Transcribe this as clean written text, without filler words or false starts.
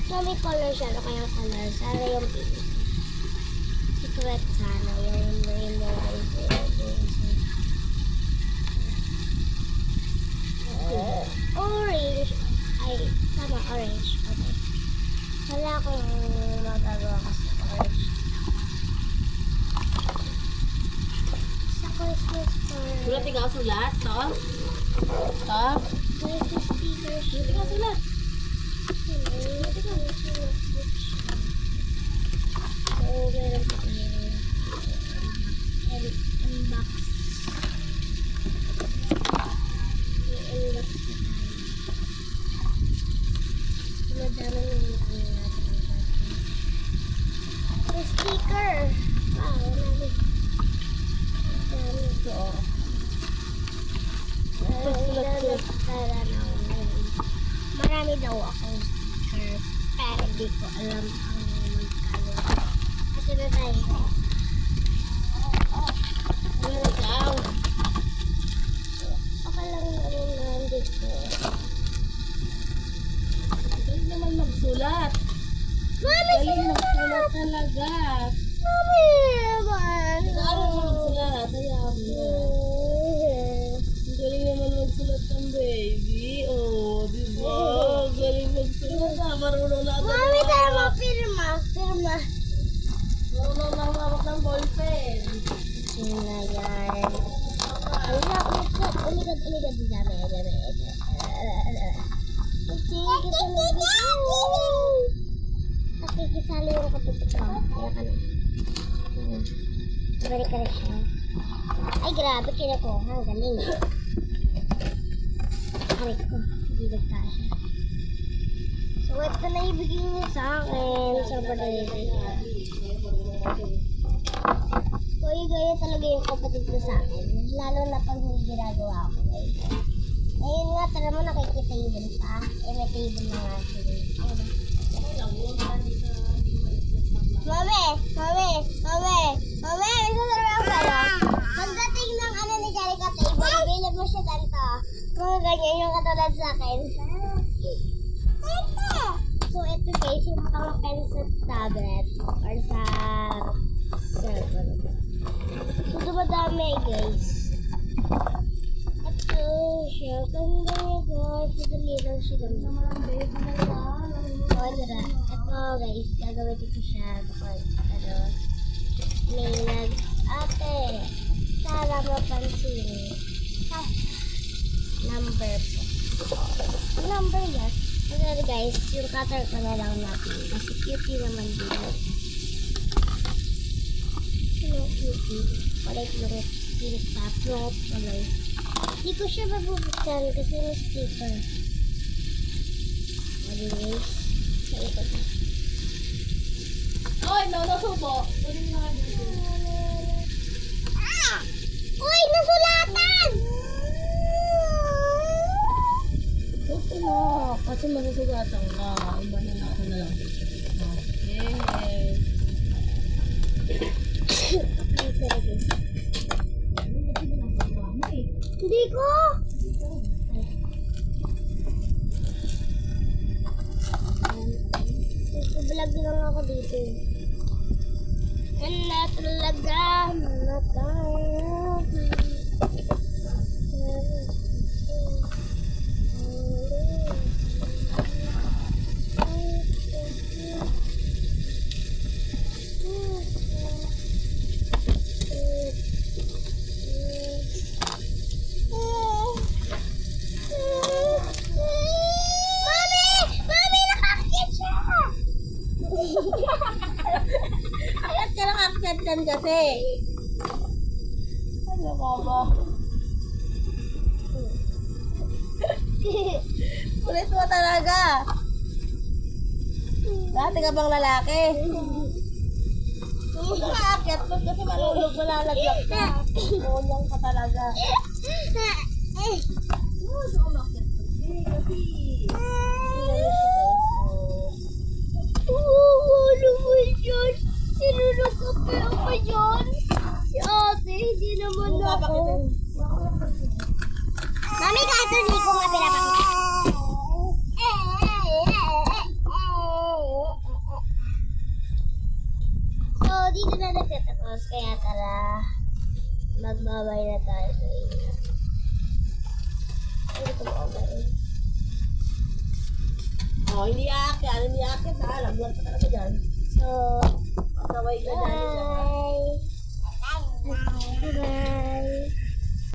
So, may color siya. Ano kayang color? Sana yung pink. Secret sana. Yung rainbow. Orange. Ay, tama. Orange. Okay. Wala akong magagawa kasi orange. Sa Christmas card. Sulat ikaw sulat, to? To? Christmas stickers. Ikaw sulat. So, meron po kayo. Unbox. I-unbox na tayo. Madami yung natin. The sticker. Wow, marami. Dami ito. Marami daw akong sticker. Pero di ko alam ang magkano. Kasi na tayo. Ano ikaw? Okay lang naman dito. Galing naman magsulat. Mami, Galing magsulat talaga. Mami, man. Nag-aaral mo magsulat. Hayaan mo na. Ang galing naman magsulat ng baby. Oh, di ba? Galing magsulat ha. Marunong na agad. Mami, tayo mo pirma. Pirma. Marunong na hawak ng ballpen. Yun na yan. Ala, umikot. Umikot. Dami. Nakikisali yung kapatid ko. Kaya ka na. Balik ka na siya. Ay, grabe. Kinukuha. Ang galing. Aray ko. Hindi nagkasya. So, ito na ibigay niyo sa akin. Sobrang galing. So, gaya talaga yung kapatid ko sa akin. Lalo na pag hindi ginagawa ko. Ngayon nga, tara mo nakikitable pa. Eh, may table na nga sila. Mami, may sasabihin ko sa'yo. Pagdating ng ano ni Jerica table, bilog mo siya ganito. Mga ganyan yung katulad sa akin. So, ito guys, yung pang pen sa tablet or sa cellphone. So, dumadami guys. Ito siya. Ganda niya guys. Madali lang siya ganda. So, ito na. Ito guys, gagawin ko siya kapag may ate. Sana mapansin. Number po. Number yan. Pero guys, yung cutter ko na lang natin. Kasi cutie naman dito. Hello, cutie. Palit yung pinitap. Yung kulay. Hindi ko siya mabubuksan kasi may sticker. Anyways, sa ikot na. Oy, nasubo. Uy, nasulatan! Ito na. Kasi masusugatan ka. Iba na ako na lang. Okay. Hindi ko! Vlog lang ako dito. Wala talaga. Wala tayo. kasi. Ano ka ba? Kulit mo talaga. Dati ka bang lalaki? Huwag ka aakyat doon kasi malulog, malalaglag ka. Kulang ka talaga. Huwag ka umakyat doon. Kasi... Ano mo yun? Sinunod-kape ako yun. Si ate, hindi naman ako. Mami, kahit hindi ko nga pinapakita. So, dito na nagtatapos. Kaya tara, magbabay na tayo sa inyo. Ano ito ba ba eh? Oh, hindi aakyat. Hindi aakyat ha. Laglag ka talaga dyan. So, Kaway ka dyan. bye! Bye!